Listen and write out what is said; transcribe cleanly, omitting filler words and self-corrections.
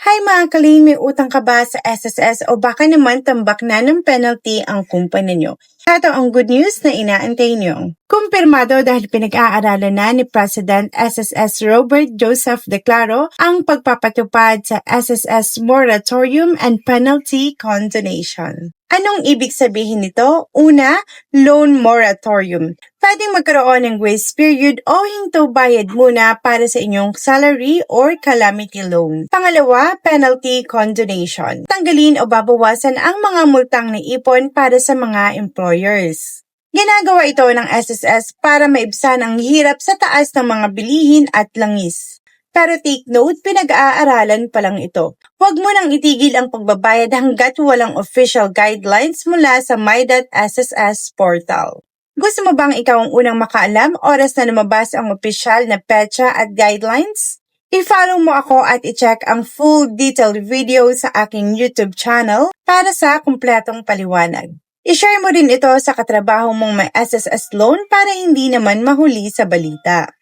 Hi mga kalin, may utang ka ba sa SSS o baka naman tambak na ng penalty ang kumpanya nyo? Ito ang good news na inaantay nyo. Kumpirmado dahil pinag-aaralan na ni President SSS Robert Joseph Declaro ang pagpapatupad sa SSS Moratorium and Penalty Condonation. Anong ibig sabihin nito? Una, loan moratorium. Pwedeng magkaroon ng grace period o hinto bayad muna para sa inyong salary or calamity loan. Pangalawa, penalty condonation. Tanggalin o babawasan ang mga multang naipon para sa mga employers. Ginagawa ito ng SSS para maibsan ang hirap sa taas ng mga bilihin at langis. Pero take note, pinag-aaralan pa lang ito. Huwag mo nang itigil ang pagbabayad hanggat walang official guidelines mula sa My.SSS portal. Gusto mo bang ikaw ang unang makaalam oras na lumabas ang opisyal na petsa at guidelines? I-follow mo ako at i-check ang full detailed video sa aking YouTube channel para sa kumpletong paliwanag. I-share mo rin ito sa katrabaho mong may SSS loan para hindi naman mahuli sa balita.